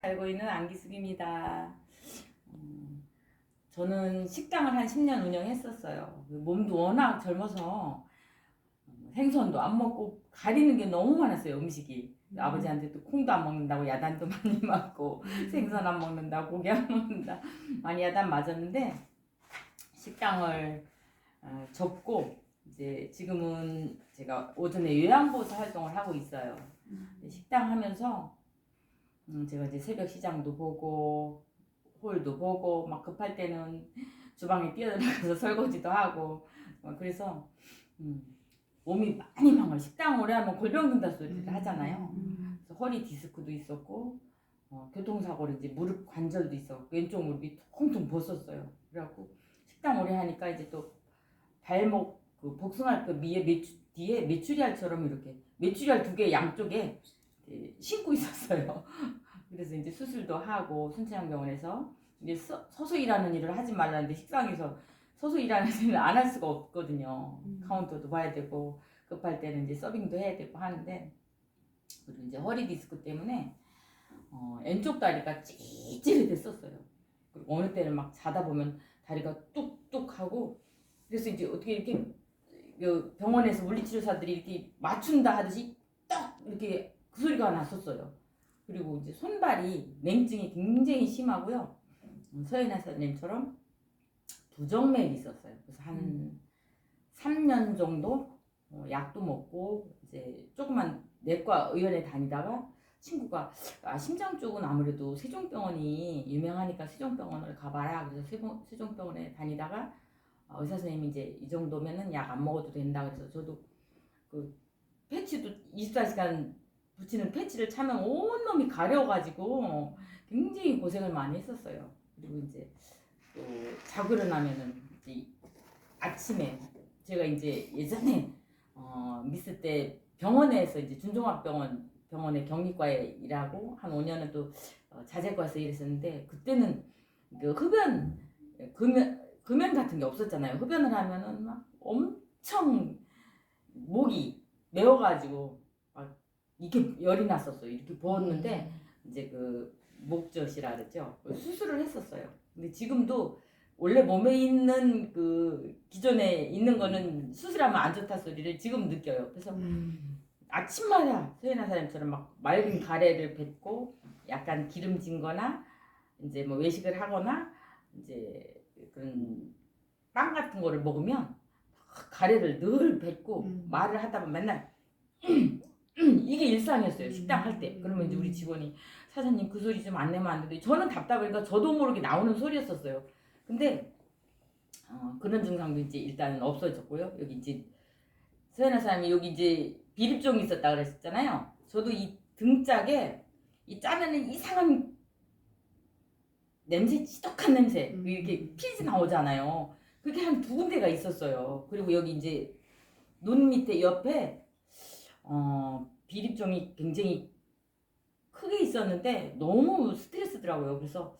살고 있는 안기숙입니다. 저는 식당을 한 10년 운영했었어요. 몸도 워낙 젊어서 생선도 안 먹고 가리는 게 너무 많았어요, 음식이. 아버지한테도 콩도 안 먹는다고 야단도 많이 맞고 생선 안 먹는다, 고기 안 먹는다 많이 야단 맞았는데 식당을 접고 이제 지금은 제가 오전에 요양보호사 활동을 하고 있어요. 식당 하면서 제가 이제 새벽 시장도 보고 홀도 보고 막 급할 때는 주방에 뛰어들어가서 설거지도 하고 그래서 몸이 많이 망가요. 식당 오래 하면 골병 든다 소리를 하잖아요. 그래서 허리 디스크도 있었고 교통사고로 이제 무릎 관절도 있었고 왼쪽 무릎이 통통 부었었어요. 그래갖고 식당 오래 하니까 이제 또 발목 그 복숭아뼈 뒤에 메추리알처럼 이렇게 메추리알 2개 양쪽에 신고 있었어요. 그래서 이제 수술도 하고 순천향병원에서 이제 서서 일하는 일을 하지 말라는데 식당에서 서서 일하는 일을 안 할 수가 없거든요. 카운터도 봐야 되고 급할 때는 이제 서빙도 해야 되고 하는데 그리고 이제 허리 디스크 때문에 왼쪽 다리가 찌릿찌릿했었어요. 그리고 어느 때는 막 자다 보면 다리가 뚝뚝하고 그래서 이제 어떻게 이렇게 병원에서 물리치료사들이 이렇게 맞춘다 하듯이 딱 이렇게 그 소리가 났었어요. 그리고 이제 손발이 냉증이 굉장히 심하고요. 서연아 선생님처럼 부정맥이 있었어요. 그래서 한 3년 정도 약도 먹고 이제 조그만 내과 의원에 다니다가 친구가 심장 쪽은 아무래도 세종병원이 유명하니까 세종병원을 가봐라. 그래서 세종병원에 다니다가 의사 선생님이 이제 이 정도면은 약 안 먹어도 된다. 그래서 저도 그 패치도 24시간 붙이는 패치를 차면 온몸이 가려가지고 굉장히 고생을 많이 했었어요. 그리고 이제 또 자고 일어나면은 이제 아침에 제가 이제 예전에 미스 때 병원에서 이제 준종합병원의 격리과에 일하고 한 5년은 또 자재과에서 일했었는데 그때는 그 금연 같은 게 없었잖아요. 흡연을 하면은 막 엄청 목이 매워가지고 막 이렇게 열이 났었어요. 이렇게 부었는데 이제 그 목젖이라 그랬죠. 수술을 했었어요. 근데 지금도 원래 몸에 있는 그 기존에 있는 거는 수술하면 안 좋다 소리를 지금 느껴요. 그래서 아침마다 서연아 사장님처럼 막 맑은 가래를 뱉고 약간 기름진 거나 이제 뭐 외식을 하거나 이제 그런 빵 같은 거를 먹으면 가래를 늘 뱉고 말을 하다 보면 맨날 이게 일상이었어요. 식당 할 때. 그러면 이제 우리 직원이 사장님 그 소리 좀 안 내면 안 되는데 저는 답답하니까 저도 모르게 나오는 소리였었어요. 근데 그런 증상도 이제 일단은 없어졌고요. 여기 이제 서연아 사람이 여기 이제 비립종이 있었다 그랬었잖아요. 저도 이 등짝에 이 짜면은 이상한 냄새, 찌독한 냄새 이렇게 피지 나오잖아요. 그게 한 2군데가 있었어요. 그리고 여기 이제 눈 밑에 옆에 비립종이 굉장히 크게 있었는데 너무 스트레스더라고요. 그래서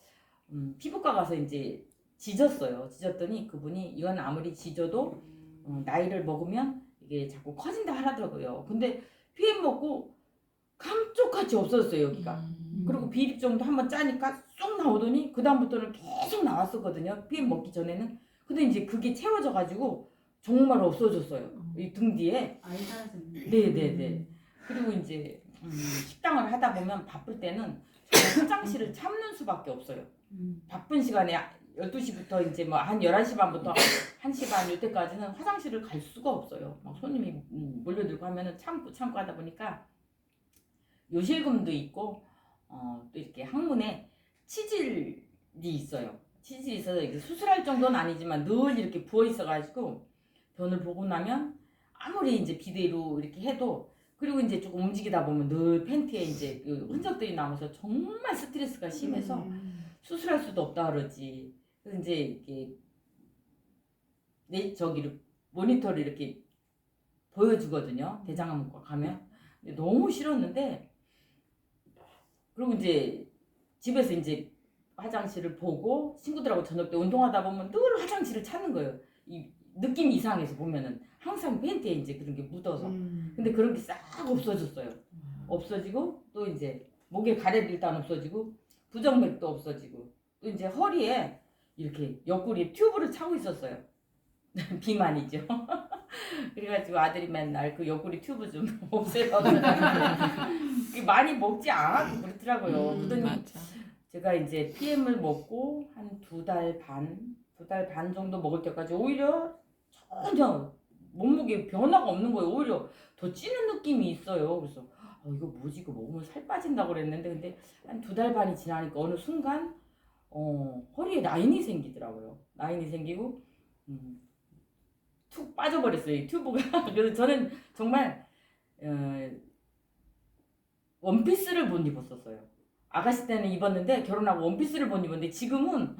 피부과 가서 이제 짖었어요. 짖었더니 그분이 이건 아무리 짖어도 나이를 먹으면 이게 자꾸 커진다 하더라고요. 근데 PM 먹고 감쪽같이 없어졌어요, 여기가. 그리고 비립종도 한번 짜니까 쏙 나오더니 그 다음부터는 계속 나왔었거든요. PM 먹기 전에는. 근데 이제 그게 채워져가지고 정말 없어졌어요. 이 등 뒤에. 아예 사라졌네. 네네네. 그리고 이제 식당을 하다 보면 바쁠 때는 정말 화장실을 참는 수밖에 없어요. 바쁜 시간에 12시부터 이제 뭐 한 11시 반부터 1시 반 이때까지는 화장실을 갈 수가 없어요. 막 손님이 몰려들고 하면은 참고 하다 보니까 요실금도 있고 또 이렇게 항문에 치질이 있어요. 치질이 있어서 이렇게 수술할 정도는 아니지만 늘 이렇게 부어 있어가지고 변을 보고 나면 아무리 이제 비대로 이렇게 해도 그리고 이제 조금 움직이다 보면 늘 팬티에 이제 그 흔적들이 남아서 정말 스트레스가 심해서 수술할 수도 없다 그러지. 그래서 이제 이렇게 저기를 모니터를 이렇게 보여주거든요. 대장암과 가면. 근데 너무 싫었는데 그리고 이제 집에서 이제 화장실을 보고 친구들하고 저녁 때 운동하다 보면 늘 화장실을 찾는 거예요. 이 느낌 이상해서 보면은 항상 팬티에 이제 그런 게 묻어서. 근데 그런 게 싹 없어졌어요. 없어지고 또 이제 목에 가래도 일단 없어지고 부정맥도 없어지고 또 이제 허리에 이렇게 옆구리에 튜브를 차고 있었어요. 비만이죠. 그래가지고 아들이 맨날 그 옆구리 튜브 좀 없애요. 많이 먹지 않아도 그렇더라고요. 그러더니 맞아. 제가 이제 PM을 먹고 한 2달 반 정도 먹을 때까지 오히려 전혀 몸무게 변화가 없는 거예요. 오히려 더 찌는 느낌이 있어요. 그래서 이거 뭐지? 이거 먹으면 살 빠진다고 그랬는데 근데 한 2달 반이 지나니까 어느 순간 허리에 라인이 생기더라고요. 라인이 생기고 툭 빠져버렸어요. 이 튜브가. 그래서 저는 정말 원피스를 못 입었었어요. 아가씨 때는 입었는데 결혼하고 원피스를 못 입었는데 지금은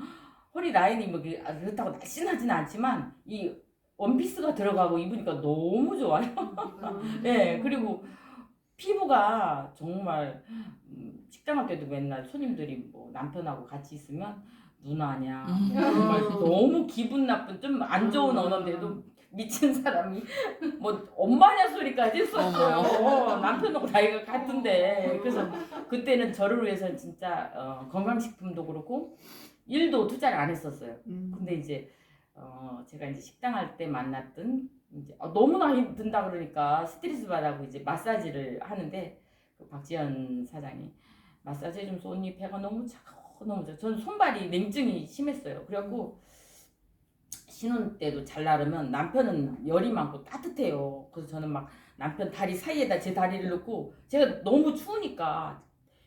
허리 라인이 뭐 그렇다고 날씬하지는 않지만 이 원피스가 들어가고 입으니까 너무 좋아요. 네, 그리고 피부가 정말 식당 할 때도 맨날 손님들이 뭐 남편하고 같이 있으면 누나냐 정말 너무 기분 나쁜 좀 안 좋은 언어인데도 미친 사람이 뭐 엄마냐 소리까지 했었어요. 남편하고 나이가 같은데 그래서 그때는 저를 위해서 진짜 건강식품도 그렇고 일도 투자를 안 했었어요. 근데 이제 제가 이제 식당 할 때 만났던 이제 너무나 힘든다 그러니까 스트레스 받아고 이제 마사지를 하는데 그 박지연 사장이 마사지 좀 쏘니 배가 너무 차가워 너무 차가워. 저는 손발이 냉증이 심했어요. 그래갖고 신혼 때도 잘 나르면 남편은 열이 많고 따뜻해요. 그래서 저는 막 남편 다리 사이에다 제 다리를 넣고 제가 너무 추우니까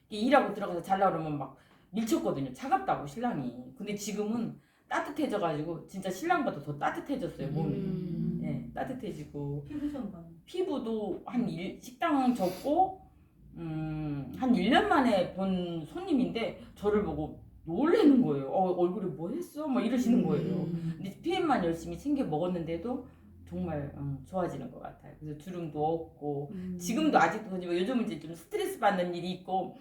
일하고 들어가서 잘 나르면 막 밀쳤거든요. 차갑다고 신랑이. 근데 지금은 따뜻해져가지고 진짜 신랑보다 더 따뜻해졌어요 몸이. 예, 따뜻해지고 피부도 식당 접고 한 1년 만에 본 손님인데 저를 보고 놀래는 거예요. 얼굴에 뭐 했어? 막 이러시는 거예요. 근데 PM만 열심히 챙겨 먹었는데도 정말 좋아지는 것 같아요. 그래서 주름도 없고 지금도 아직도 요즘은 이제 좀 스트레스 받는 일이 있고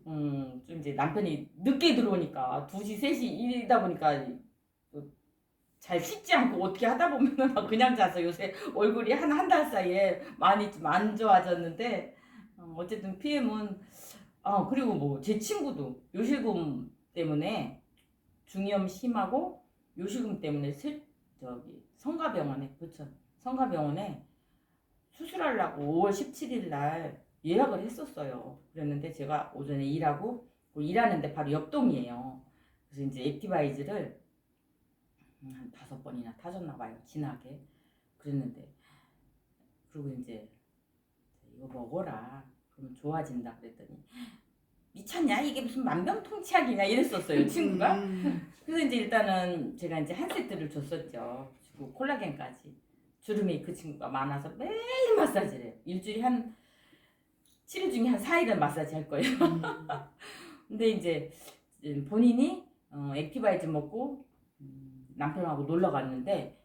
좀 이제 남편이 늦게 들어오니까 2시, 3시 일이다 보니까 잘 씻지 않고 어떻게 하다 보면은 그냥 자서 요새 얼굴이 한 달 사이에 많이 좀 안 좋아졌는데 어쨌든 PM은 그리고 뭐 제 친구도 요실금 때문에 중이염 심하고 요실금 때문에 성가병원에 부천 성가병원에 수술하려고 5월 17일 날 예약을 했었어요. 그랬는데 제가 오전에 일하고 일하는데 바로 옆동이에요. 그래서 이제 액티바이즈를 한 5번이나 타줬나 봐요. 진하게. 그랬는데 그리고 이제 이거 먹어라. 그러면 좋아진다 그랬더니 미쳤냐? 이게 무슨 만병통치약이냐 이랬었어요. 친구가. 그래서 이제 일단은 제가 이제 한 세트를 줬었죠. 그리고 콜라겐까지. 주름이 그 친구가 많아서 매일 마사지를 해요. 일주일에 한 7일 중에 한 4일은 마사지 할 거예요. 근데 이제 본인이 액티바이즈 먹고 남편하고 놀러 갔는데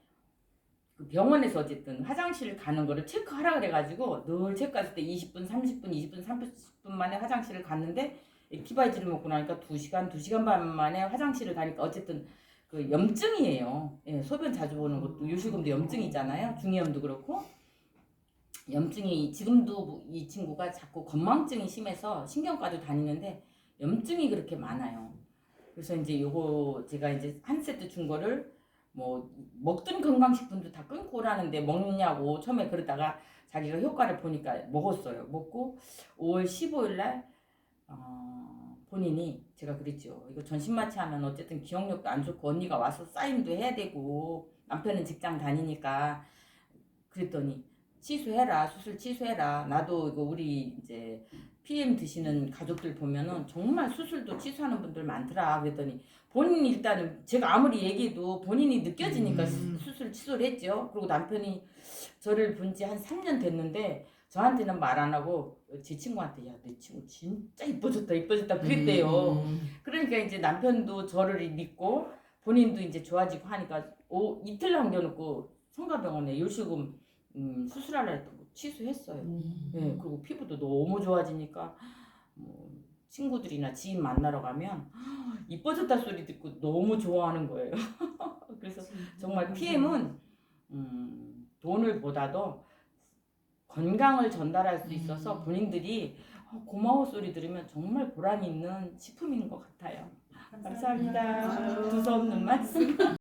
그 병원에서 어쨌든 화장실 가는 거를 체크하라 그래가지고 늘 체크했을 때 20분, 30분, 20분, 30분 만에 화장실을 갔는데 액티바이즈를 먹고 나니까 2시간 반 만에 화장실을 가니까 어쨌든 그 염증이에요. 예, 소변 자주 보는 것도 요실금도 염증이잖아요. 중이염도 그렇고 염증이 지금도 이 친구가 자꾸 건망증이 심해서 신경과도 다니는데 염증이 그렇게 많아요. 그래서 이제 요거 제가 이제 한 세트 준 거를 뭐 먹던 건강식품도 다 끊고 오라는데 먹냐고 처음에 그러다가 자기가 효과를 보니까 먹었어요. 먹고 5월 15일 날 본인이 제가 그랬죠. 이거 전신마취 하면 어쨌든 기억력도 안 좋고 언니가 와서 사인도 해야 되고 남편은 직장 다니니까 그랬더니 취소해라. 수술 취소해라. 나도 이거 우리 이제 PM 드시는 가족들 보면은 정말 수술도 취소하는 분들 많더라. 그랬더니 본인이 일단은 제가 아무리 얘기해도 본인이 느껴지니까 수술 취소를 했죠. 그리고 남편이 저를 본 지 한 3년 됐는데 저한테는 말 안 하고 제 친구한테 야, 내 친구 진짜 이뻐졌다 그랬대요. 그러니까 이제 남편도 저를 믿고 본인도 이제 좋아지고 하니까 이틀 남겨놓고 성가병원에 요실금 수술하려 했던 거 취소했어요. 네, 그리고 피부도 너무 좋아지니까 뭐 친구들이나 지인 만나러 가면 이뻐졌다 소리 듣고 너무 좋아하는 거예요. 그래서 정말 PM은 돈을 보다도 건강을 전달할 수 있어서 본인들이 고마워 소리 들으면 정말 보람 있는 식품인 것 같아요. 감사합니다. 두서없는 말씀.